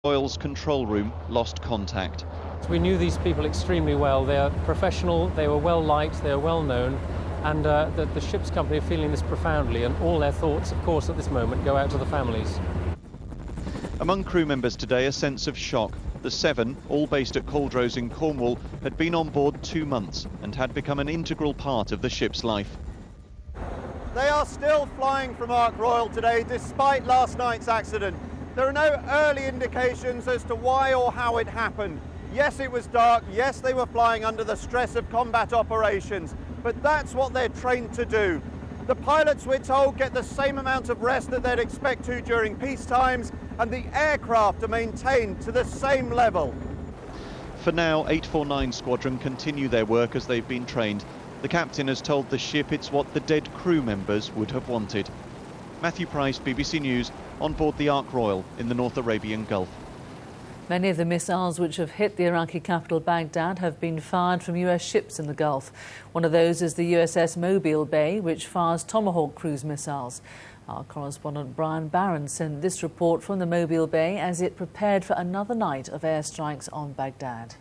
Oil's control room lost contact. We knew these people extremely well. They are professional, they were well liked, they are well known, and the ship's company are feeling this profoundly, and all their thoughts, of course, at this moment go out to the families. Among crew members today, a sense of shock. The 7, all based at Caldrose in Cornwall, had been on board 2 months and had become an integral part of the ship's life. They are still flying from Ark Royal today, despite last night's accident. There are no early indications as to why or how it happened. Yes, it was dark. Yes, they were flying under the stress of combat operations, but that's what they're trained to do. The pilots, we're told, get the same amount of rest that they'd expect to during peace times, and the aircraft are maintained to the same level. For now, 849 Squadron continue their work as they've been trained. The captain has told the ship it's what the dead crew members would have wanted. Matthew Price, BBC News, on board the Ark Royal in the North Arabian Gulf. Many of the missiles which have hit the Iraqi capital Baghdad have been fired from US ships in the Gulf. One of those is the USS Mobile Bay, which fires Tomahawk cruise missiles. Our correspondent Brian Barron sent this report from the Mobile Bay as it prepared for another night of airstrikes on Baghdad.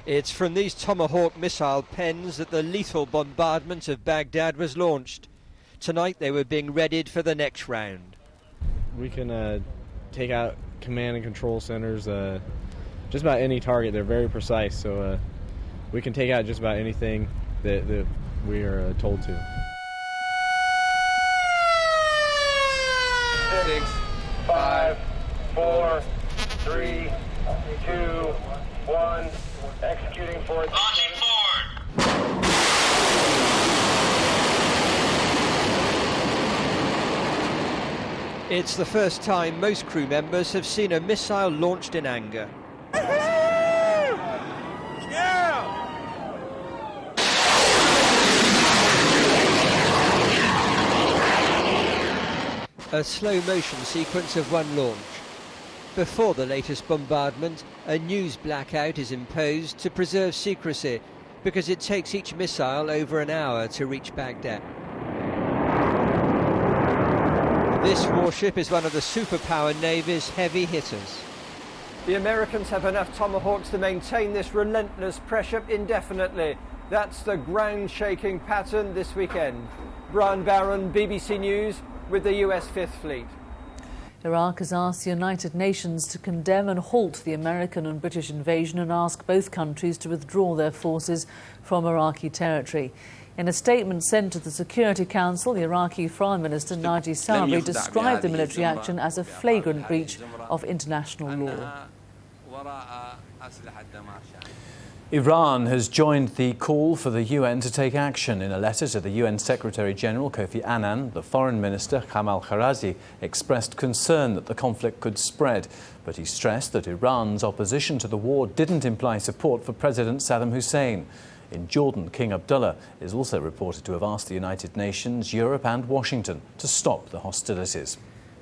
It's from these Tomahawk missile pens that the lethal bombardment of Baghdad was launched. Tonight they were being readied for the next round. We can take out command and control centers, just about any target. They're very precise, so we can take out just about anything that we are told to. 6, 5, 4, 3, 2, 1, executing for it. Launching forward. It's the first time most crew members have seen a missile launched in anger. A slow-motion sequence of one launch. Before the latest bombardment, a news blackout is imposed to preserve secrecy because it takes each missile over an hour to reach Baghdad. This warship is one of the superpower Navy's heavy hitters. The Americans have enough Tomahawks to maintain this relentless pressure indefinitely. That's the ground-shaking pattern this weekend. Brian Barron, BBC News, with the US Fifth Fleet. Iraq has asked the United Nations to condemn and halt the American and British invasion and ask both countries to withdraw their forces from Iraqi territory. In a statement sent to the Security Council, the Iraqi Foreign Minister Naji Sabri described the military action as a flagrant breach of international law. Iran has joined the call for the UN to take action. In a letter to the UN Secretary-General Kofi Annan, the Foreign Minister Kamal Karazi expressed concern that the conflict could spread, but he stressed that Iran's opposition to the war didn't imply support for President Saddam Hussein. In Jordan, King Abdullah is also reported to have asked the United Nations, Europe and Washington to stop the hostilities.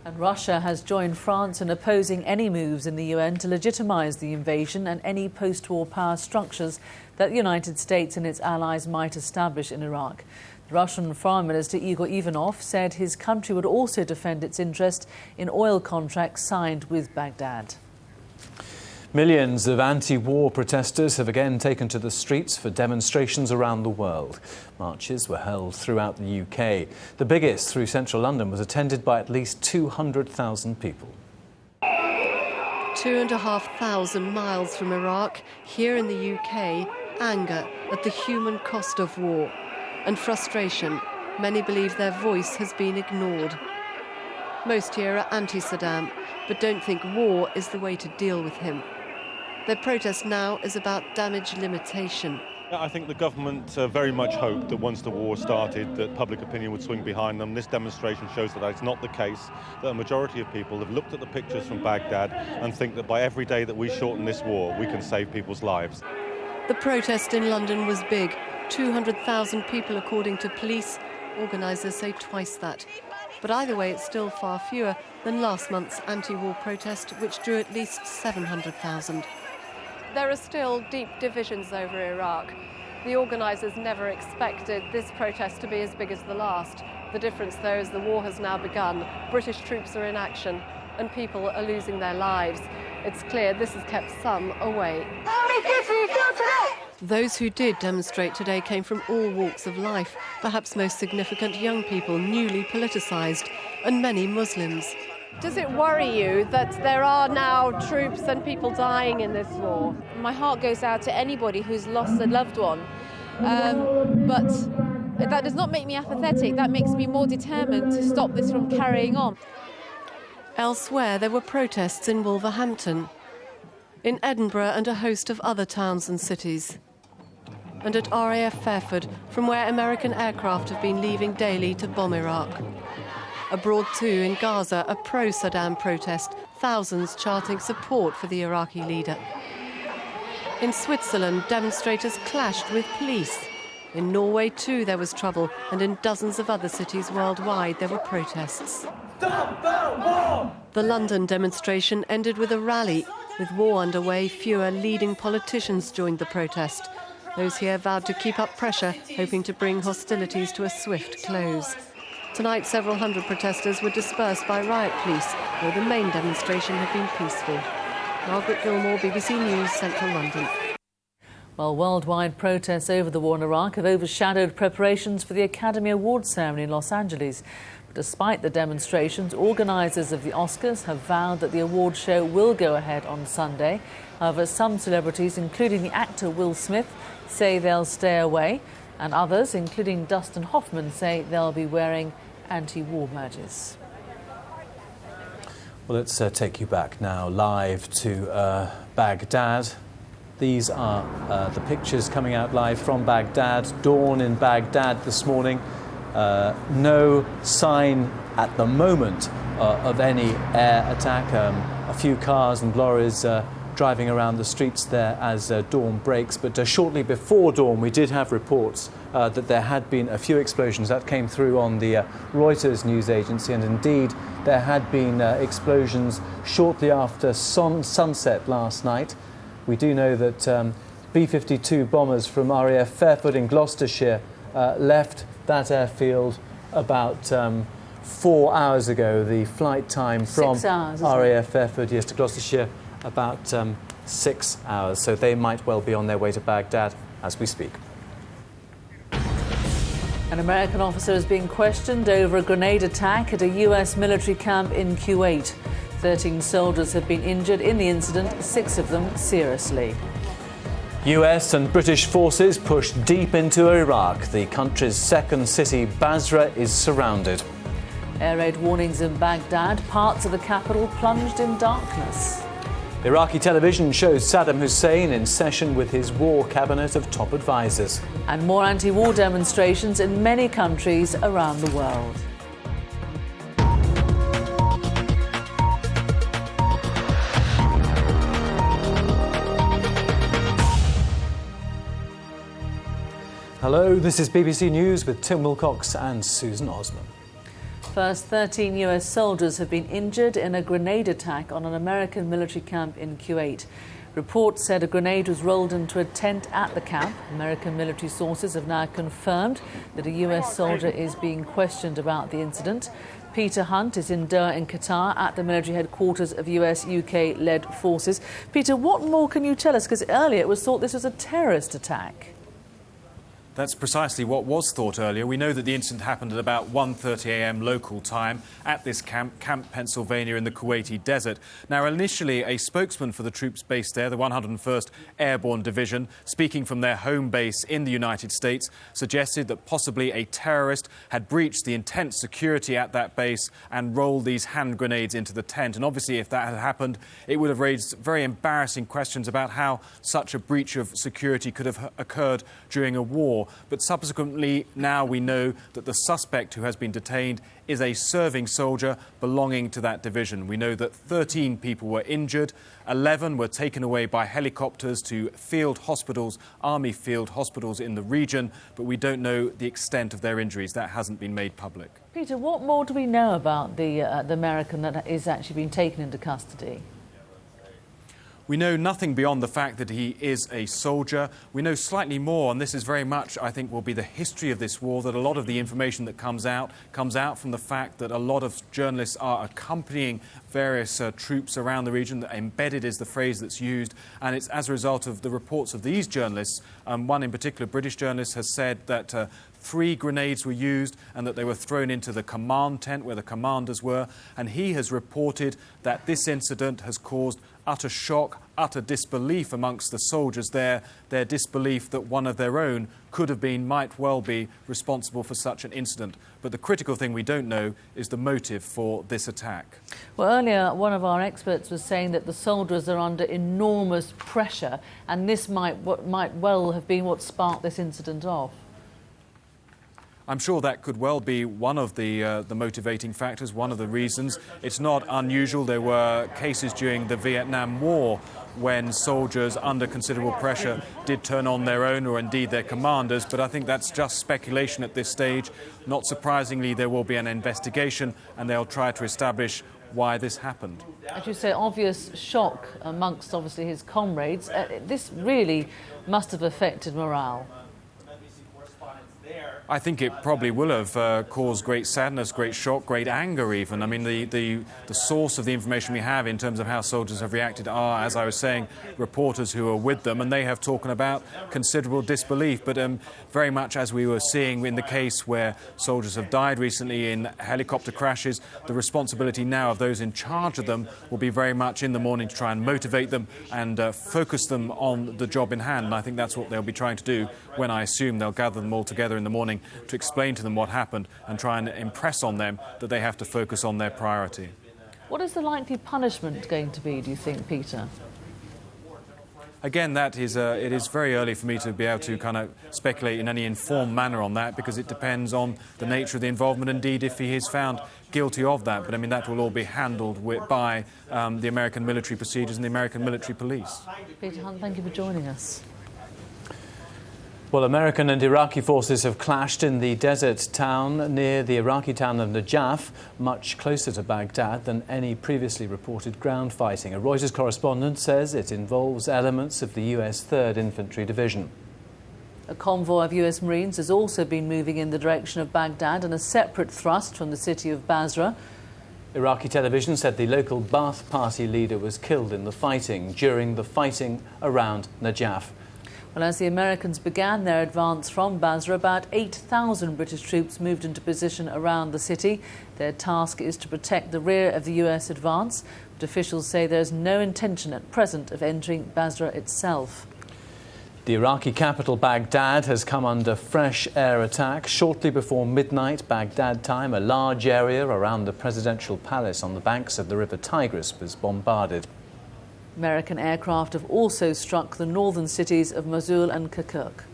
And Russia has joined France in opposing any moves in the UN to legitimise the invasion and any post-war power structures that the United States and its allies might establish in Iraq. The Russian Foreign Minister Igor Ivanov said his country would also defend its interest in oil contracts signed with Baghdad. Millions of anti-war protesters have again taken to the streets for demonstrations around the world. Marches were held throughout the UK. The biggest through central London was attended by at least 200,000 people. 2,500 miles from Iraq, here in the UK, anger at the human cost of war and frustration. Many believe their voice has been ignored. Most here are anti-Saddam, but don't think war is the way to deal with him. Their protest now is about damage limitation. I think the government very much hoped that once the war started that public opinion would swing behind them. This demonstration shows that that's not the case, that a majority of people have looked at the pictures from Baghdad and think that by every day that we shorten this war, we can save people's lives. The protest in London was big. 200,000 people according to police. Organisers say twice that. But either way, it's still far fewer than last month's anti-war protest, which drew at least 700,000. There are still deep divisions over Iraq. The organisers never expected this protest to be as big as the last. The difference, though, is the war has now begun. British troops are in action. and people are losing their lives. It's clear this has kept some away. How many kids did you kill today? Those who did demonstrate today came from all walks of life, perhaps most significant young people, newly politicised, and many Muslims. Does it worry you that there are now troops and people dying in this war? My heart goes out to anybody who's lost a loved one, but that does not make me apathetic. That makes me more determined to stop this from carrying on. Elsewhere, there were protests in Wolverhampton, in Edinburgh and a host of other towns and cities, and at RAF Fairford, from where American aircraft have been leaving daily to bomb Iraq. Abroad too, in Gaza, a pro-Saddam protest, thousands chanting support for the Iraqi leader. In Switzerland, demonstrators clashed with police. In Norway too there was trouble, and in dozens of other cities worldwide there were protests. Stop the war! The London demonstration ended with a rally. With war underway, fewer leading politicians joined the protest. Those here vowed to keep up pressure, hoping to bring hostilities to a swift close. Tonight, several hundred protesters were dispersed by riot police, though the main demonstration had been peaceful. Margaret Gilmore, BBC News, Central London. Well, worldwide protests over the war in Iraq have overshadowed preparations for the Academy Awards ceremony in Los Angeles. But despite the demonstrations, organisers of the Oscars have vowed that the award show will go ahead on Sunday. However, some celebrities, including the actor Will Smith, say they'll stay away, and others, including Dustin Hoffman, say they'll be wearing anti-war badges. Well, let's take you back now live to Baghdad. These are the pictures coming out live from Baghdad. Dawn in Baghdad this morning. No sign at the moment of any air attack. A few cars and lorries driving around the streets there as dawn breaks. But shortly before dawn, we did have reports that there had been a few explosions. That came through on the Reuters news agency, and indeed there had been explosions shortly after sunset last night. We do know that B-52 bombers from RAF Fairford in Gloucestershire left that airfield about 4 hours ago. The flight time from 6 hours, RAF Fairford, yes, to Gloucestershire, about 6 hours. So they might well be on their way to Baghdad as we speak. An American officer is being questioned over a grenade attack at a US military camp in Kuwait. 13 soldiers have been injured in the incident, 6 of them seriously. US and British forces push deep into Iraq. The country's second city, Basra, is surrounded. Air raid warnings in Baghdad, parts of the capital plunged in darkness. Iraqi television shows Saddam Hussein in session with his war cabinet of top advisors. And more anti-war demonstrations in many countries around the world. Hello, this is BBC News with Tim Wilcox and Susan Osman. First, 13 US soldiers have been injured in a grenade attack on an American military camp in Kuwait. Reports said a grenade was rolled into a tent at the camp. American military sources have now confirmed that a US soldier is being questioned about the incident. Peter Hunt is in Doha in Qatar at the military headquarters of US-UK-led forces. Peter, what more can you tell us? Because earlier it was thought this was a terrorist attack. That's precisely what was thought earlier. We know that the incident happened at about 1:30 a.m. local time at this camp, Camp Pennsylvania in the Kuwaiti desert. Now, initially, a spokesman for the troops based there, the 101st Airborne Division, speaking from their home base in the United States, suggested that possibly a terrorist had breached the intense security at that base and rolled these hand grenades into the tent. And obviously, if that had happened, it would have raised very embarrassing questions about how such a breach of security could have occurred during a war. But subsequently, now we know that the suspect who has been detained is a serving soldier belonging to that division. We know that 13 people were injured, 11 were taken away by helicopters to field hospitals, army field hospitals in the region, but we don't know the extent of their injuries. That hasn't been made public. Peter, what more do we know about the American that is actually being taken into custody? We know nothing beyond the fact that he is a soldier. We know slightly more, and this is very much, I think, will be the history of this war, that a lot of the information that comes out from the fact that a lot of journalists are accompanying various troops around the region. Embedded is the phrase that's used, and it's as a result of the reports of these journalists. One in particular, British journalist, has said that 3 grenades were used and that they were thrown into the command tent where the commanders were, and he has reported that this incident has caused utter shock, utter disbelief amongst the soldiers there, their disbelief that one of their own might well be responsible for such an incident. But the critical thing we don't know is the motive for this attack. Well, earlier one of our experts was saying that the soldiers are under enormous pressure, and this might well have been what sparked this incident off. I'm sure that could well be one of the motivating factors, one of the reasons. It's not unusual. There were cases during the Vietnam War when soldiers under considerable pressure did turn on their own, or indeed their commanders, but I think that's just speculation at this stage. Not surprisingly, there will be an investigation and they'll try to establish why this happened. As you say, obvious shock amongst obviously his comrades. This really must have affected morale. I think it probably will have caused great sadness, great shock, great anger even. I mean, the source of the information we have in terms of how soldiers have reacted are, as I was saying, reporters who are with them, and they have talked about considerable disbelief. But very much as we were seeing in the case where soldiers have died recently in helicopter crashes, the responsibility now of those in charge of them will be very much in the morning to try and motivate them and focus them on the job in hand. And I think that's what they'll be trying to do when I assume they'll gather them all together in the morning to explain to them what happened and try and impress on them that they have to focus on their priority. What is the likely punishment going to be, do you think, Peter? Again, it is very early for me to be able to kind of speculate in any informed manner on that, because it depends on the nature of the involvement, indeed if he is found guilty of that. But I mean, that will all be handled by the American military procedures and the American military police. Peter Hunt, thank you for joining us. Well, American and Iraqi forces have clashed in the desert town near the Iraqi town of Najaf, much closer to Baghdad than any previously reported ground fighting. A Reuters correspondent says it involves elements of the US 3rd Infantry Division. A convoy of US Marines has also been moving in the direction of Baghdad in a separate thrust from the city of Basra. Iraqi television said the local Ba'ath Party leader was killed in the fighting during the fighting around Najaf. Well, as the Americans began their advance from Basra, about 8,000 British troops moved into position around the city. Their task is to protect the rear of the US advance, but officials say there's no intention at present of entering Basra itself. The Iraqi capital, Baghdad, has come under fresh air attack. Shortly before midnight Baghdad time, a large area around the presidential palace on the banks of the River Tigris was bombarded. American aircraft have also struck the northern cities of Mosul and Kirkuk.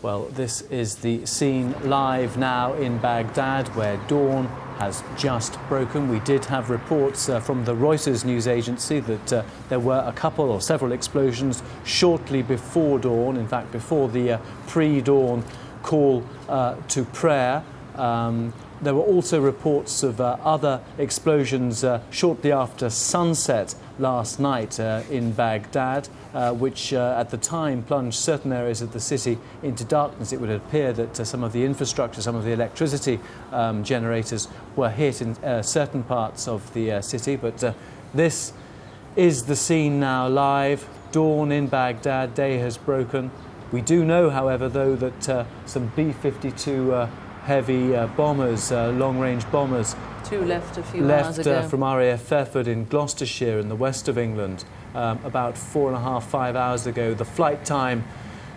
Well, this is the scene live now in Baghdad, where dawn has just broken. We did have reports from the Reuters news agency that there were a couple or several explosions shortly before dawn, in fact before the pre-dawn call to prayer. There were also reports of other explosions shortly after sunset last night in Baghdad, which at the time plunged certain areas of the city into darkness. It would appear that some of the infrastructure, some of the electricity generators were hit in certain parts of the city. But this is the scene now live. Dawn in Baghdad, day has broken. We do know, however, though, that some B-52 heavy bombers, long-range bombers, two left a few hours ago from RAF Fairford in Gloucestershire in the west of England about 4.5–5 hours ago. The flight time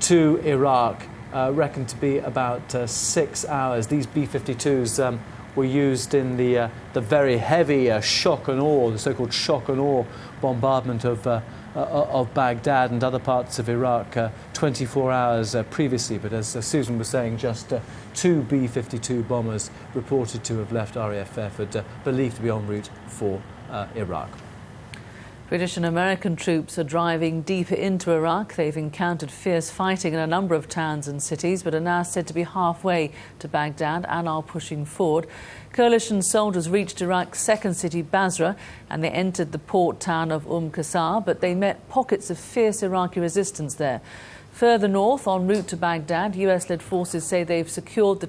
to Iraq reckoned to be about 6 hours. These B-52s were used in the very heavy shock and awe, the so-called shock and awe bombardment of Baghdad and other parts of Iraq 24 hours previously. But as Susan was saying, just two B-52 bombers reported to have left RAF Fairford, believed to be en route for Iraq. British and American troops are driving deeper into Iraq. They've encountered fierce fighting in a number of towns and cities, but are now said to be halfway to Baghdad and are pushing forward. Coalition soldiers reached Iraq's second city, Basra, and they entered the port town of Qasr, but they met pockets of fierce Iraqi resistance there. Further north, en route to Baghdad, US-led forces say they've secured the